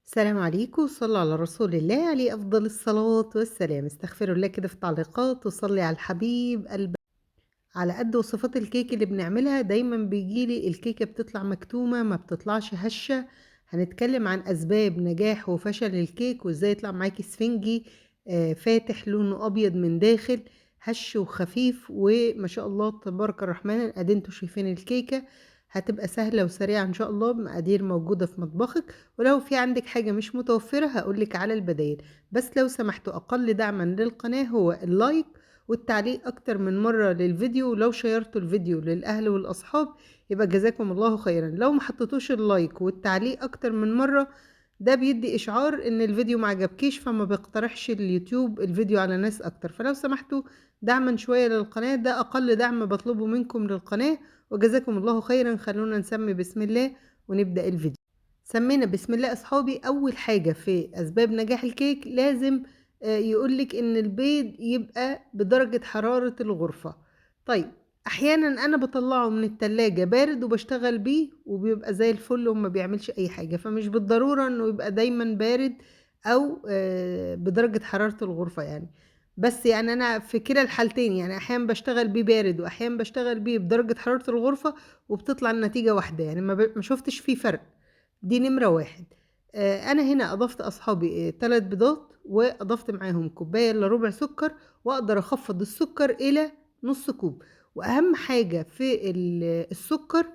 السلام عليكم، صلوا على رسول الله عليه أفضل الصلاة والسلام، استغفروا الله كده في التعليقات وصلي على الحبيب قلب. على قد وصفات الكيك اللي بنعملها دايما بيجيلي الكيكة بتطلع مكتومة ما بتطلعش هشة. هنتكلم عن أسباب نجاح وفشل الكيك وإزاي يطلع معاكي سفنجي فاتح لونه أبيض من داخل، هش وخفيف وما شاء الله تبارك الرحمن. ادي انتوا شايفين الكيكة هتبقى سهلة وسريعة ان شاء الله بمقادير موجودة في مطبخك، ولو في عندك حاجة مش متوفرة هقولك على البدايل. بس لو سمحتوا أقل دعما للقناة هو اللايك والتعليق أكتر من مرة للفيديو، ولو شيرتوا الفيديو للأهل والأصحاب يبقى جزاكم الله خيرا. لو ما حطيتوش اللايك والتعليق أكتر من مرة ده بيدي إشعار إن الفيديو ما عجبكيش، فما بيقترحش اليوتيوب الفيديو على ناس أكتر. فلو سمحتوا دعما شوية للقناة، ده أقل دعم بطلبه منكم للقناة وجزاكم الله خيرا. خلونا نسمي بسم الله ونبدأ الفيديو. سمينا بسم الله أصحابي. أول حاجة في أسباب نجاح الكيك لازم يقولك إن البيض يبقى بدرجة حرارة الغرفة. طيب أحيانا أنا بطلعه من التلاجة بارد وبشتغل بيه وبيبقى زي الفل وما بيعملش أي حاجة، فمش بالضرورة إنه يبقى دايما بارد أو بدرجة حرارة الغرفة يعني. بس يعني أنا في كلا الحالتين، يعني أحيانا بشتغل بيه بارد وأحيانا بشتغل بيه بدرجة حرارة الغرفة وبتطلع النتيجة واحدة، يعني ما شفتش فيه فرق. دي نمرة واحد. أنا هنا أضفت أصحابي 3 بيضات وأضفت معاهم كوباية إلا ربع سكر، وأقدر أخفض السكر إلى نص كوب. وأهم حاجة في السكر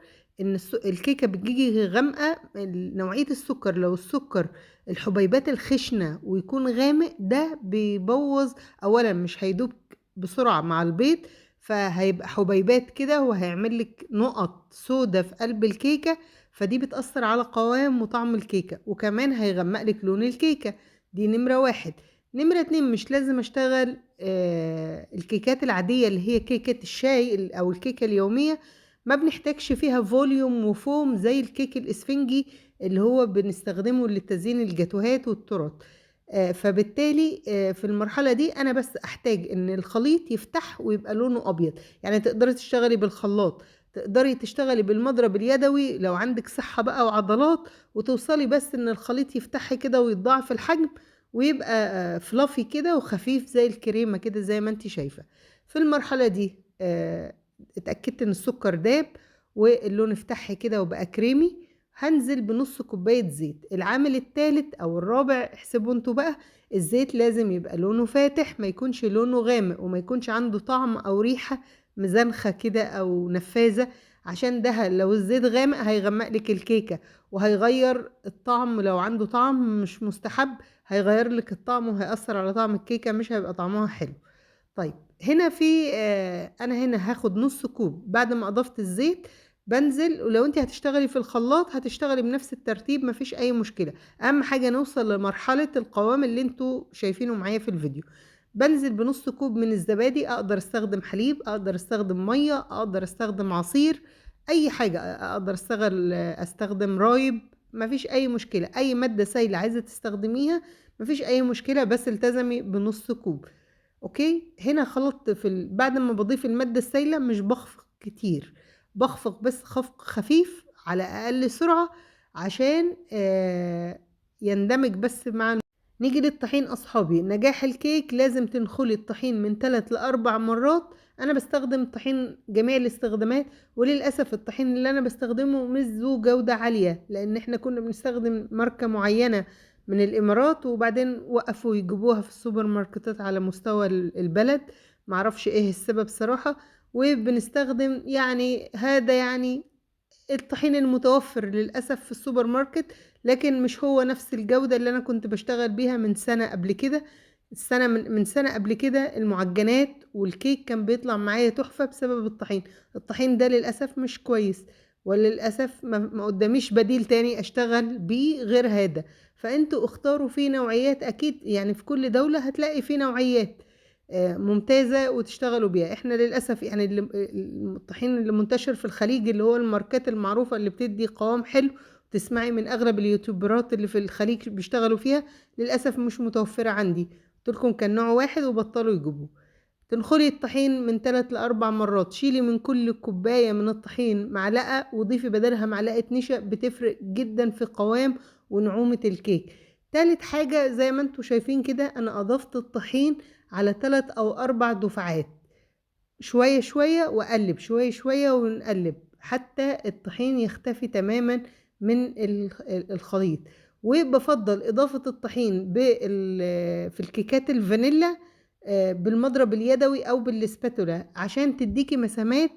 إن الكيكة بتيجي غامقة. نوعية السكر لو السكر الحبيبات الخشنة ويكون غامق ده بيبوظ. أولا مش هيدوب بسرعة مع البيض، فهيبقى حبيبات كده وهيعمل لك نقط سودة في قلب الكيكة، فدي بتأثر على قوام وطعم الكيكة وكمان هيغمق لك لون الكيكة. دي نمرة واحد. نمرة اتنين، مش لازم اشتغل الكيكات العادية اللي هي كيكة الشاي او الكيكة اليومية، ما بنحتاجش فيها فوليوم وفوم زي الكيك الاسفنجي اللي هو بنستخدمه لتزيين الجاتوهات والتورت. فبالتالي في المرحلة دي أنا بس أحتاج إن الخليط يفتح ويبقى لونه أبيض. يعني تقدري تشتغلي بالخلاط، تقدري تشتغلي بالمضرب اليدوي لو عندك صحة بقى وعضلات، وتوصلي بس إن الخليط يفتح كده ويتضاعف الحجم ويبقى فلافي كده وخفيف زي الكريمة كده زي ما انت شايفة. في المرحلة دي اتأكدت إن السكر داب واللون افتح كده وبقى كريمي. هنزل بنص كوباية زيت. العامل الثالث أو الرابع احسبوا انتوا بقى، الزيت لازم يبقى لونه فاتح، ما يكونش لونه غامق وما يكونش عنده طعم أو ريحة مزنخة كده أو نفاذة، عشان ده لو الزيت غامق هيغمق لك الكيكة وهيغير الطعم. لو عنده طعم مش مستحب هيغير لك الطعم وهيأثر على طعم الكيكة، مش هيبقى طعمها حلو. طيب هنا في انا هنا هاخد نص كوب بعد ما اضفت الزيت. بنزل، ولو انت هتشتغلي في الخلاط هتشتغلي بنفس الترتيب مفيش اي مشكلة. اهم حاجة نوصل لمرحلة القوام اللي انتوا شايفينه معايا في الفيديو. بنزل بنص كوب من الزبادي، اقدر استخدم حليب، اقدر استخدم مية، اقدر استخدم عصير، اي حاجة. اقدر استخدم رايب، مفيش اي مشكلة. اي مادة سايلة عايزة تستخدميها مفيش اي مشكلة، بس التزمي بنص كوب. اوكي هنا خلطت بعد ما بضيف المادة السائلة مش بخفق كتير، بخفق بس خفق خفيف على اقل سرعة عشان يندمج بس مع. نيجي للطحين أصحابي. نجاح الكيك لازم تنخلي الطحين من 3 ل4 مرات. أنا بستخدم طحين جميع الاستخدامات، وللأسف الطحين اللي أنا بستخدمه مش ذو جودة عالية، لأن احنا كنا بنستخدم ماركة معينة من الإمارات وبعدين وقفوا يجيبوها في السوبر ماركتات على مستوى البلد. معرفش ايه السبب صراحة. وبنستخدم يعني هذا يعني الطحين المتوفر للأسف في السوبر ماركت، لكن مش هو نفس الجودة اللي أنا كنت بشتغل بيها من سنة قبل كده. السنة من سنة قبل كده المعجنات والكيك كان بيطلع معايا تحفة بسبب الطحين. الطحين ده للأسف مش كويس، وللأسف ما قداميش بديل تاني أشتغل بيه غير هذا. فأنتوا اختاروا فيه نوعيات، أكيد يعني في كل دولة هتلاقي فيه نوعيات ممتازة وتشتغلوا بيها. احنا للأسف يعني الطحين اللي منتشر في الخليج اللي هو الماركات المعروفة اللي بتدي قوام حلو، تسمعي من أغلب اليوتيوبرات اللي في الخليج بيشتغلوا فيها، للأسف مش متوفرة عندي. قلت لكم كان نوع واحد وبطلوا يجيبوه. تنخلي الطحين من 3 ل4 مرات. شيلي من كل كوباية من الطحين معلقة وضيفي بدلها معلقة نشا، بتفرق جدا في قوام ونعومة الكيك. تالت حاجة زي ما انتوا شايفين كده أنا أضفت الطحين على 3 أو 4 دفعات، شوية شوية وأقلب، شوية شوية ونقلب حتى الطحين يختفي تماما من الخليط. وبفضل إضافة الطحين في الكيكات الفانيلا بالمضرب اليدوي أو بالسباتولا عشان تديكي مسامات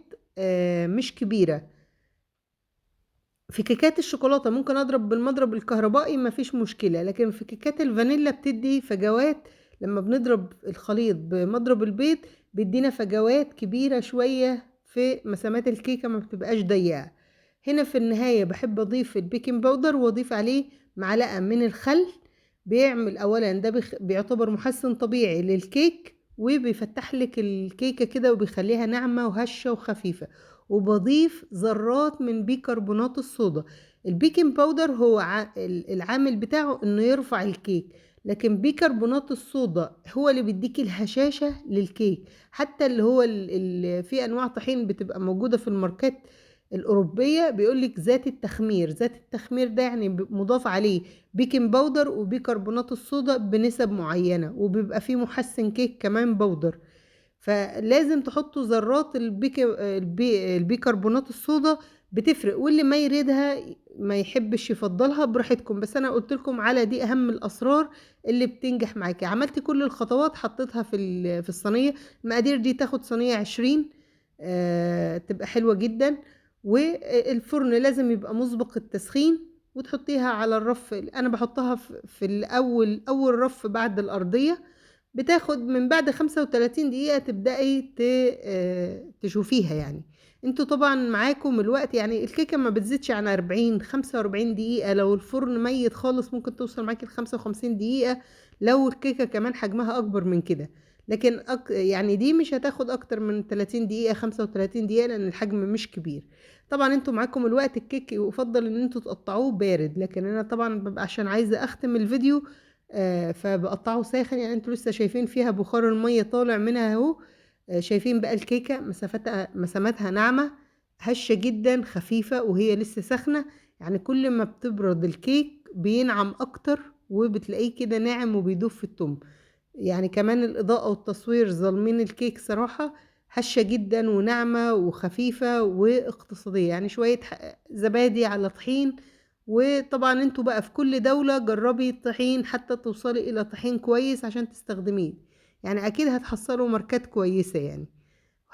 مش كبيرة. في كيكات الشوكولاتة ممكن أضرب بالمضرب الكهربائي مفيش مشكلة، لكن في كيكات الفانيلا بتدي فجوات. لما بنضرب الخليط بمضرب البيض بيدينا فجوات كبيرة شوية في مسامات الكيكة، ما بتبقاش ضيقة. هنا في النهاية بحب أضيف البيكنج باودر وأضيف عليه معلقة من الخل. بيعمل أولا ده بيعتبر محسن طبيعي للكيك، وبيفتح لك الكيكة كده وبيخليها ناعمة وهشة وخفيفة. وبضيف ذرات من بيكربونات الصودا. البيكنج باودر هو العامل بتاعه انه يرفع الكيك، لكن بيكربونات الصودا هو اللي بيديكي الهشاشة للكيك. حتى اللي هو في انواع طحين بتبقى موجودة في الماركات الأوروبية بيقولك ذات التخمير. ذات التخمير ده يعني مضاف عليه بيكنج باودر وبيكربونات الصودا بنسب معينة، وبيبقى فيه محسن كيك كمان باودر. فلازم تحطوا ذرات البيكربونات الصودا بتفرق، واللي ما يريدها ما يحبش يفضلها براحتكم، بس انا قلت لكم على دي اهم الاسرار اللي بتنجح معاكي. عملت كل الخطوات حطيتها في الصينيه. المقادير دي تاخد صينيه 20 تبقى حلوه جدا. والفرن لازم يبقى مسبق التسخين، وتحطيها على الرف. انا بحطها في اول رف بعد الارضيه. بتاخد من بعد 35 دقيقة تبدأي تشوفيها يعني. انتوا طبعا معاكم الوقت، يعني الكيكة ما بتزيدش عن 40-45 دقيقة. لو الفرن ميت خالص ممكن توصل معاكي ل55 دقيقة، لو الكيكة كمان حجمها أكبر من كده. لكن يعني دي مش هتاخد أكتر من 30 دقيقة 35 دقيقة لأن الحجم مش كبير. طبعا انتوا معاكم الوقت. الكيك يفضل ان انتوا تقطعوه بارد، لكن انا طبعا ببقى عشان عايزة اختم الفيديو فبقطعه ساخن. يعني انتوا لسه شايفين فيها بخار المية طالع منها اهو. شايفين بقى الكيكة مساماتها ناعمة هشة جدا خفيفة وهي لسه سخنة. يعني كل ما بتبرد الكيك بينعم اكتر، وبتلاقيه كده ناعم وبيدوب في التوم. يعني كمان الإضاءة والتصوير ظالمين الكيك صراحة. هشة جدا وناعمة وخفيفة واقتصادية، يعني شوية زبادي على طحين. وطبعا انتوا بقى في كل دولة جربي الطحين حتى توصلي إلى طحين كويس عشان تستخدميه. يعني أكيد هتحصلوا ماركات كويسة يعني.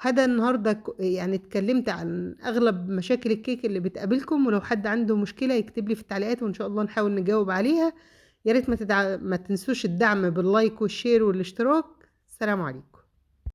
هذا النهاردة يعني اتكلمت عن أغلب مشاكل الكيك اللي بتقابلكم، ولو حد عنده مشكلة يكتب لي في التعليقات وإن شاء الله نحاول نجاوب عليها. يا ريت ما تنسوش الدعم باللايك والشير والاشتراك. السلام عليكم.